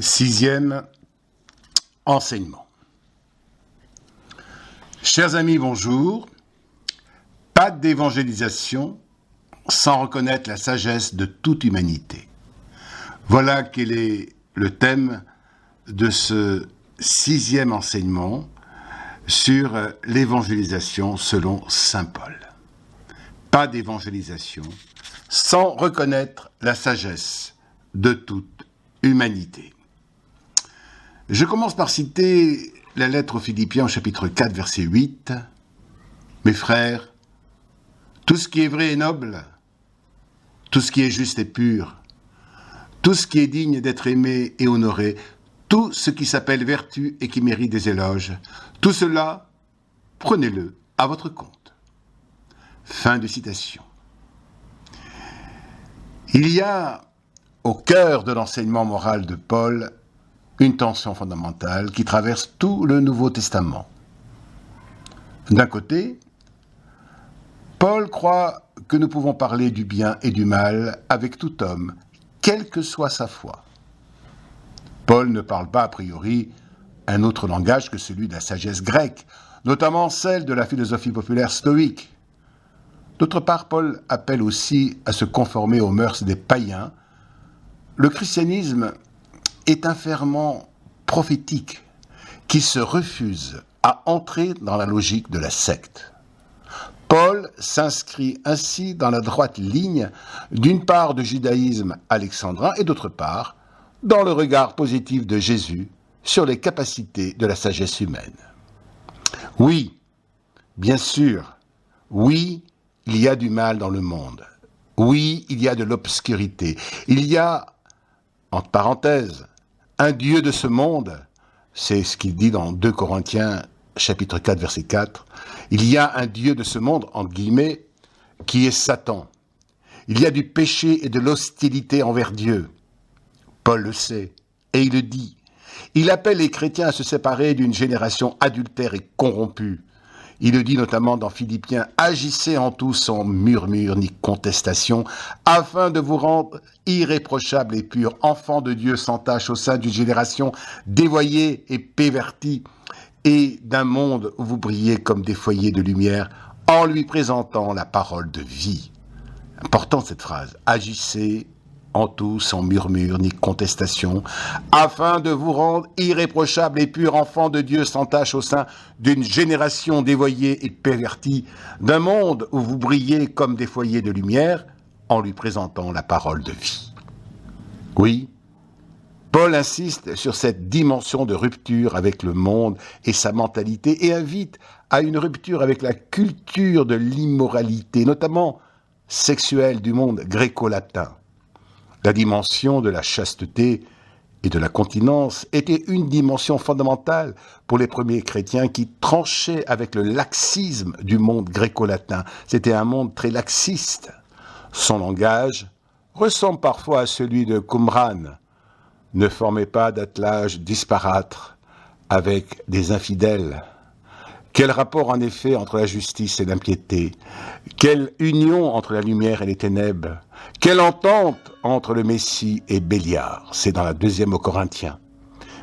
Sixième enseignement. Chers amis, bonjour. Pas d'évangélisation sans reconnaître la sagesse de toute humanité. Voilà quel est le thème de ce sixième enseignement sur l'évangélisation selon saint Paul. Pas d'évangélisation sans reconnaître la sagesse de toute humanité. Je commence par citer la lettre aux Philippiens au chapitre 4, verset 8. « Mes frères, tout ce qui est vrai et noble, tout ce qui est juste et pur, tout ce qui est digne d'être aimé et honoré, tout ce qui s'appelle vertu et qui mérite des éloges, tout cela, prenez-le à votre compte. » Fin de citation. Il y a au cœur de l'enseignement moral de Paul une tension fondamentale qui traverse tout le Nouveau Testament. D'un côté, Paul croit que nous pouvons parler du bien et du mal avec tout homme, quelle que soit sa foi. Paul ne parle pas a priori un autre langage que celui de la sagesse grecque, notamment celle de la philosophie populaire stoïque. D'autre part, Paul appelle aussi à se conformer aux mœurs des païens. Le christianisme est un ferment prophétique qui se refuse à entrer dans la logique de la secte. Paul s'inscrit ainsi dans la droite ligne, d'une part du judaïsme alexandrin et d'autre part dans le regard positif de Jésus sur les capacités de la sagesse humaine. Oui, bien sûr, oui, il y a du mal dans le monde. Oui, il y a de l'obscurité. Il y a, entre parenthèses, un Dieu de ce monde, c'est ce qu'il dit dans 2 Corinthiens, chapitre 4, verset 4. Il y a un Dieu de ce monde, entre guillemets, qui est Satan. Il y a du péché et de l'hostilité envers Dieu. Paul le sait, et il le dit. Il appelle les chrétiens à se séparer d'une génération adultère et corrompue. Il le dit notamment dans Philippiens, « Agissez en tout sans murmure ni contestation, afin de vous rendre irréprochables et purs, enfants de Dieu sans tache au sein d'une génération dévoyée et pervertie, et d'un monde où vous brillez comme des foyers de lumière, en lui présentant la parole de vie. » Important cette phrase, « Agissez en tout sans murmure ni contestation, afin de vous rendre irréprochables et purs enfants de Dieu sans tache au sein d'une génération dévoyée et pervertie, d'un monde où vous brillez comme des foyers de lumière, en lui présentant la parole de vie. » Oui, Paul insiste sur cette dimension de rupture avec le monde et sa mentalité et invite à une rupture avec la culture de l'immoralité, notamment sexuelle du monde gréco-latin. La dimension de la chasteté et de la continence était une dimension fondamentale pour les premiers chrétiens qui tranchaient avec le laxisme du monde gréco-latin. C'était un monde très laxiste. Son langage ressemble parfois à celui de Qumran, ne formait pas d'attelage disparate avec des infidèles. Quel rapport en effet entre la justice et l'impiété? Quelle union entre la lumière et les ténèbres? Quelle entente entre le Messie et Béliard? C'est dans la 2e aux Corinthiens.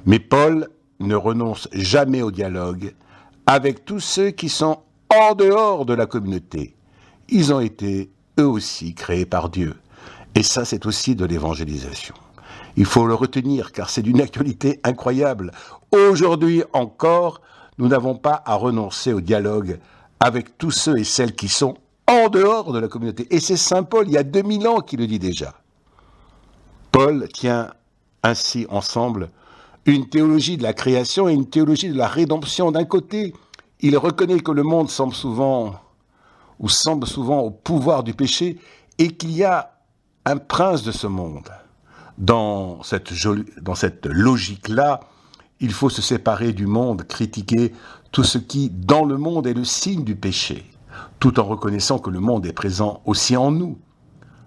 Mais Paul ne renonce jamais au dialogue avec tous ceux qui sont en dehors de la communauté. Ils ont été eux aussi créés par Dieu. Et ça, c'est aussi de l'évangélisation. Il faut le retenir car c'est d'une actualité incroyable. Aujourd'hui encore, nous n'avons pas à renoncer au dialogue avec tous ceux et celles qui sont en dehors de la communauté. Et c'est saint Paul, il y a 2000 ans, qui le dit déjà. Paul tient ainsi ensemble une théologie de la création et une théologie de la rédemption. D'un côté, il reconnaît que le monde semble souvent au pouvoir du péché et qu'il y a un prince de ce monde. Dans cette logique-là, il faut se séparer du monde, critiquer tout ce qui, dans le monde, est le signe du péché, tout en reconnaissant que le monde est présent aussi en nous.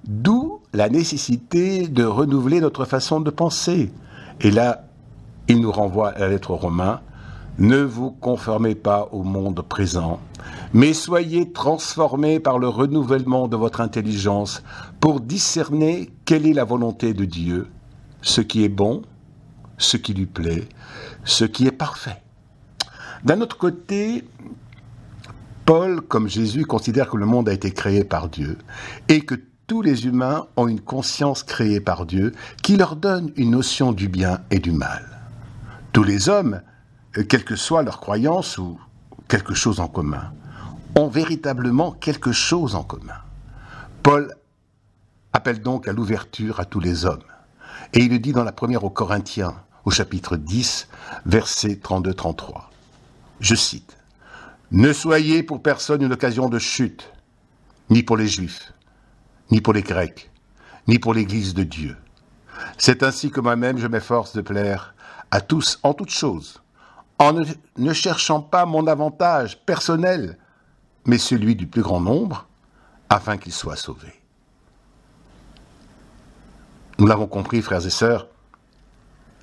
D'où la nécessité de renouveler notre façon de penser. Et là, il nous renvoie à la lettre aux Romains. Ne vous conformez pas au monde présent, mais soyez transformés par le renouvellement de votre intelligence pour discerner quelle est la volonté de Dieu, ce qui est bon, ce qui lui plaît, ce qui est parfait. D'un autre côté, Paul, comme Jésus, considère que le monde a été créé par Dieu et que tous les humains ont une conscience créée par Dieu qui leur donne une notion du bien et du mal. Tous les hommes, quelle que soit leur croyance ou quelque chose en commun, ont véritablement quelque chose en commun. Paul appelle donc à l'ouverture à tous les hommes. Et il le dit dans la première aux Corinthiens, au chapitre 10, versets 32-33. Je cite, « Ne soyez pour personne une occasion de chute, ni pour les Juifs, ni pour les Grecs, ni pour l'Église de Dieu. C'est ainsi que moi-même je m'efforce de plaire à tous en toutes choses, en ne cherchant pas mon avantage personnel, mais celui du plus grand nombre, afin qu'ils soient sauvés. » Nous l'avons compris, frères et sœurs,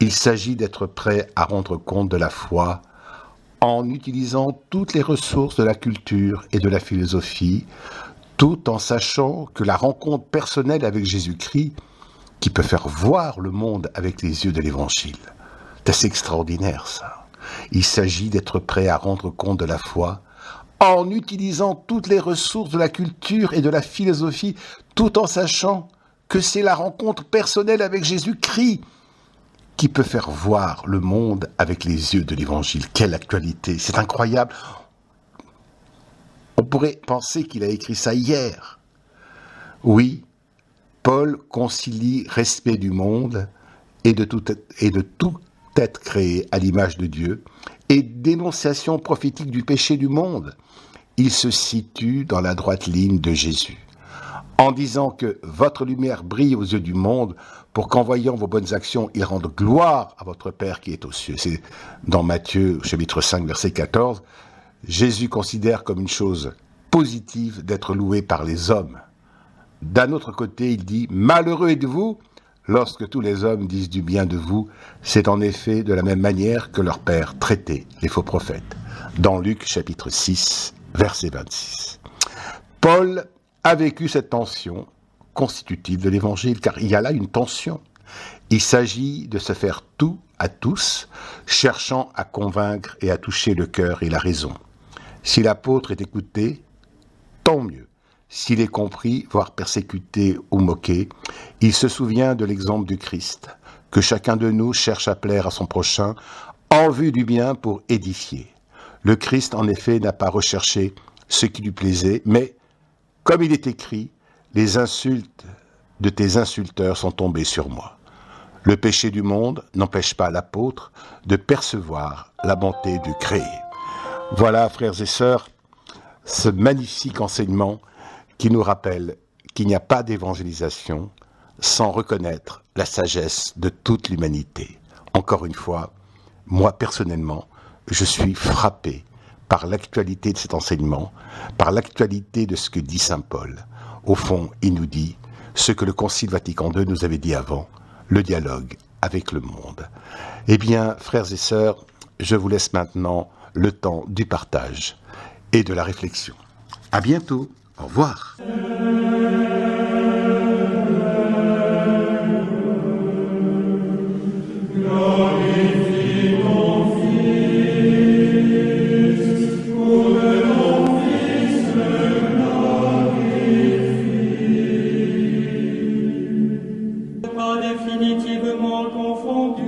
il s'agit d'être prêt à rendre compte de la foi en utilisant toutes les ressources de la culture et de la philosophie, tout en sachant que la rencontre personnelle avec Jésus-Christ, qui peut faire voir le monde avec les yeux de l'Évangile, c'est assez extraordinaire ça. Il s'agit d'être prêt à rendre compte de la foi en utilisant toutes les ressources de la culture et de la philosophie, tout en sachant que c'est la rencontre personnelle avec Jésus-Christ qui peut faire voir le monde avec les yeux de l'Évangile. Quelle actualité, c'est incroyable. On pourrait penser qu'il a écrit ça hier. Oui, Paul concilie respect du monde et de tout être créé à l'image de Dieu et dénonciation prophétique du péché du monde. Il se situe dans la droite ligne de Jésus. En disant que votre lumière brille aux yeux du monde pour qu'en voyant vos bonnes actions, il rende gloire à votre Père qui est aux cieux. C'est dans Matthieu, chapitre 5, verset 14. Jésus considère comme une chose positive d'être loué par les hommes. D'un autre côté, il dit « Malheureux êtes-vous lorsque tous les hommes disent du bien de vous. C'est en effet de la même manière que leur Père traitait les faux prophètes. » Dans Luc, chapitre 6, verset 26. Paul a vécu cette tension constitutive de l'Évangile, car il y a là une tension. Il s'agit de se faire tout à tous, cherchant à convaincre et à toucher le cœur et la raison. Si l'apôtre est écouté, tant mieux. S'il est compris, voire persécuté ou moqué, il se souvient de l'exemple du Christ, que chacun de nous cherche à plaire à son prochain, en vue du bien pour édifier. Le Christ, en effet, n'a pas recherché ce qui lui plaisait, mais comme il est écrit, les insultes de tes insulteurs sont tombées sur moi. Le péché du monde n'empêche pas l'apôtre de percevoir la bonté du créé. Voilà, frères et sœurs, ce magnifique enseignement qui nous rappelle qu'il n'y a pas d'évangélisation sans reconnaître la sagesse de toute l'humanité. Encore une fois, moi personnellement, je suis frappé par l'actualité de cet enseignement, par l'actualité de ce que dit saint Paul. Au fond, il nous dit ce que le Concile Vatican II nous avait dit avant, le dialogue avec le monde. Eh bien, frères et sœurs, je vous laisse maintenant le temps du partage et de la réflexion. À bientôt. Au revoir. Pas définitivement confondu,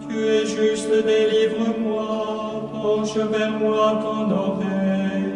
tu es juste, délivre-moi, penche vers moi ton oreille.